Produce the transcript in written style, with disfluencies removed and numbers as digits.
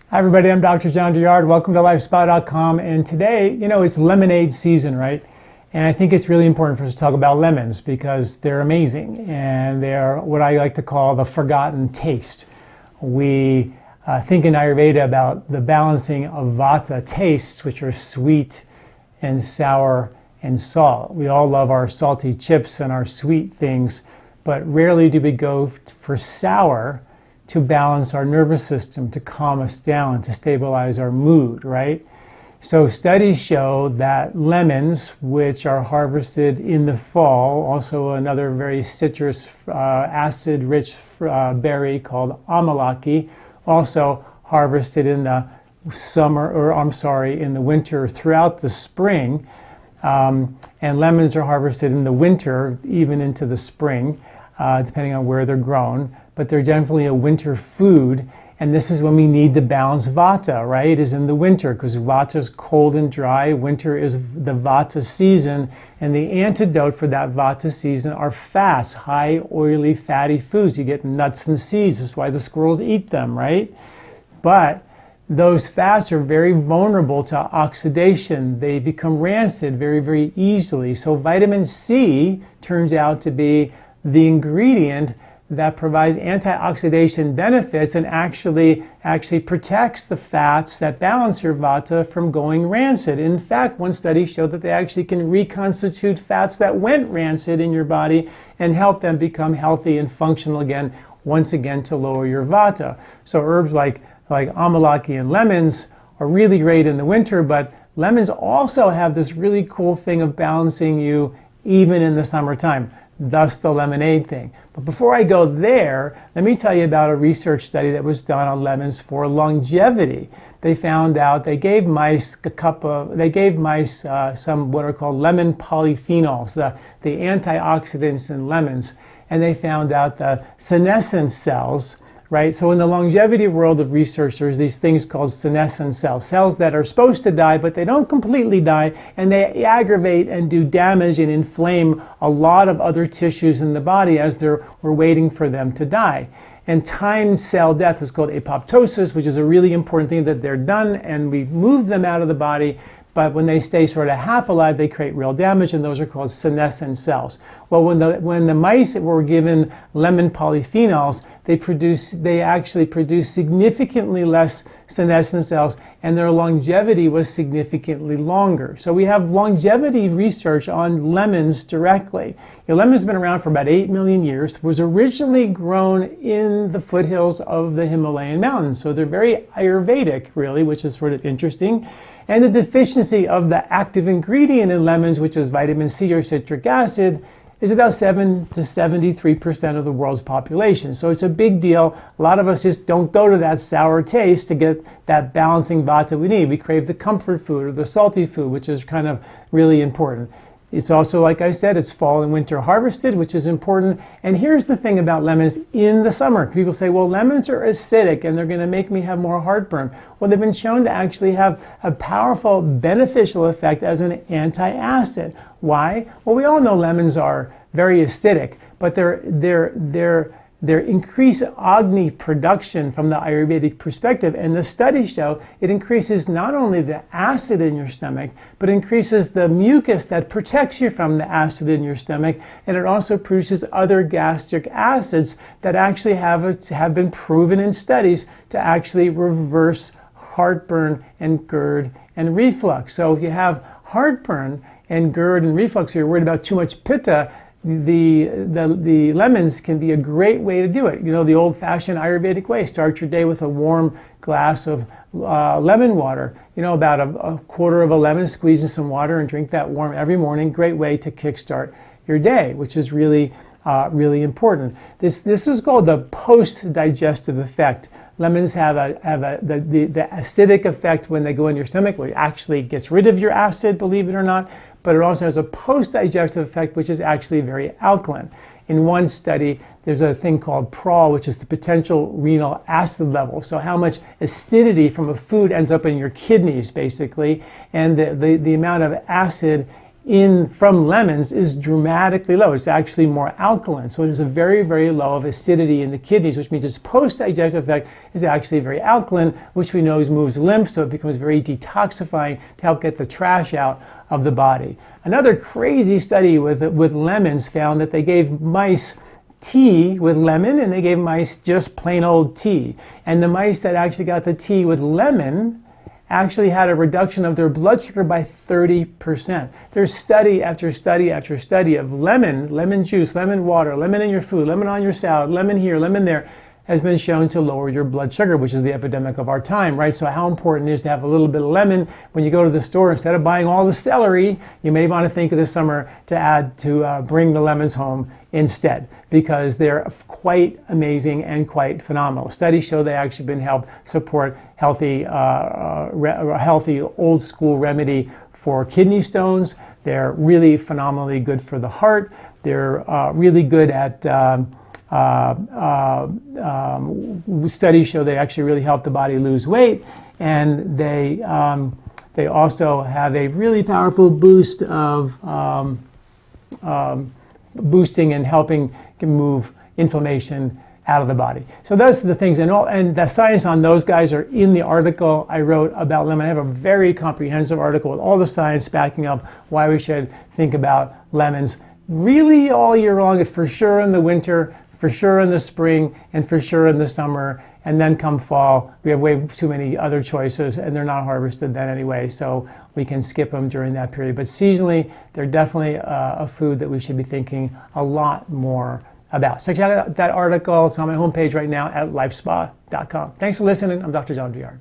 Hi everybody, I'm Dr. John Douillard. Welcome to LifeSpa.com. And today, it's lemonade season, right? And I think it's really important for us to talk about lemons because they're amazing and they're what I like to call the forgotten taste. We think in Ayurveda about the balancing of vata tastes, which are sweet and sour and salt. We all love our salty chips and our sweet things, but rarely do we go for sour to balance our nervous system, to calm us down, to stabilize our mood, right? So studies show that lemons, which are harvested in the fall, also another very citrus, acid-rich berry called amalaki, also harvested in the in the winter throughout the spring. And lemons are harvested in the winter, even into the spring, depending on where they're grown. But they're definitely a winter food, and this is when we need to balance vata, right? Is in the winter, because vata is cold and dry. Winter is the vata season, and the antidote for that vata season are fats, high oily fatty foods. You get nuts and seeds. That's why the squirrels eat them, right? But those fats are very vulnerable to oxidation. They become rancid very, very easily. So vitamin C turns out to be the ingredient that provides antioxidant benefits and actually protects the fats that balance your vata from going rancid. In fact, one study showed that they actually can reconstitute fats that went rancid in your body and help them become healthy and functional again, once again to lower your vata. So herbs like amalaki and lemons are really great in the winter, but lemons also have this really cool thing of balancing you even in the summertime. Thus the lemonade thing. But before I go there, let me tell you about a research study that was done on lemons for longevity. They found out they gave mice some what are called lemon polyphenols, the antioxidants in lemons, and they found out the senescent cells. Right? So in the longevity world of research, there's these things called senescent cells, cells that are supposed to die, but they don't completely die, and they aggravate and do damage and inflame a lot of other tissues in the body as we're waiting for them to die. And timed cell death is called apoptosis, which is a really important thing that they're done, and we move them out of the body. But when they stay sort of half alive, they create real damage, and those are called senescent cells. Well, when the mice were given lemon polyphenols, they actually produce significantly less senescent cells, and their longevity was significantly longer. So we have longevity research on lemons directly. Lemon's been around for about 8 million years. Was originally grown in the foothills of the Himalayan mountains. So they're very Ayurvedic, really, which is sort of interesting. And the deficiency of the active ingredient in lemons, which is vitamin C or citric acid, is about 7 to 73% of the world's population. So it's a big deal. A lot of us just don't go to that sour taste to get that balancing vata we need. We crave the comfort food or the salty food, which is kind of really important. It's also, like I said, it's fall and winter harvested, which is important. And here's the thing about lemons in the summer. People say, well, lemons are acidic and they're going to make me have more heartburn. Well, they've been shown to actually have a powerful beneficial effect as an antacid. Why? Well, we all know lemons are very acidic, but they're increase Agni production from the Ayurvedic perspective, and the studies show it increases not only the acid in your stomach, but increases the mucus that protects you from the acid in your stomach, and it also produces other gastric acids that actually have been proven in studies to actually reverse heartburn and GERD and reflux. So if you have heartburn and GERD and reflux, or you're worried about too much pitta, the lemons can be a great way to do it. The old-fashioned Ayurvedic way. Start your day with a warm glass of lemon water. About a quarter of a lemon, squeeze in some water and drink that warm every morning. Great way to kickstart your day, which is really important. This is called the post-digestive effect. Lemons have the acidic effect when they go in your stomach, where it actually gets rid of your acid, believe it or not, but it also has a post-digestive effect, which is actually very alkaline. In one study, there's a thing called PROL, which is the potential renal acid level. So how much acidity from a food ends up in your kidneys, basically, and the amount of acid from lemons is dramatically low. It's actually more alkaline. So it has a very, very low of acidity in the kidneys, which means its post-digestive effect is actually very alkaline, which we know moves lymph, so it becomes very detoxifying to help get the trash out of the body. Another crazy study with lemons found that they gave mice tea with lemon, and they gave mice just plain old tea. And the mice that actually got the tea with lemon actually had a reduction of their blood sugar by 30%. There's study after study after study of lemon juice, lemon water, lemon in your food, lemon on your salad, lemon here, lemon there, has been shown to lower your blood sugar, which is the epidemic of our time, right? So how important it is to have a little bit of lemon when you go to the store. Instead of buying all the celery, you may want to think of this summer to bring the lemons home instead, because they're quite amazing and quite phenomenal. Studies show they actually been helped support healthy old school remedy for kidney stones. They're really phenomenally good for the heart. They're really good at studies show they actually really help the body lose weight, and they also have a really powerful boost of boosting and helping move inflammation out of the body. So those are the things, and the science on those guys are in the article I wrote about lemon. I have a very comprehensive article with all the science backing up why we should think about lemons really all year long, for sure in the winter, for sure in the spring, and for sure in the summer. And then come fall, we have way too many other choices, and they're not harvested then anyway, so we can skip them during that period. But seasonally, they're definitely a food that we should be thinking a lot more about. So check out that article. It's on my homepage right now at LifeSpa.com. Thanks for listening. I'm Dr. John Douillard.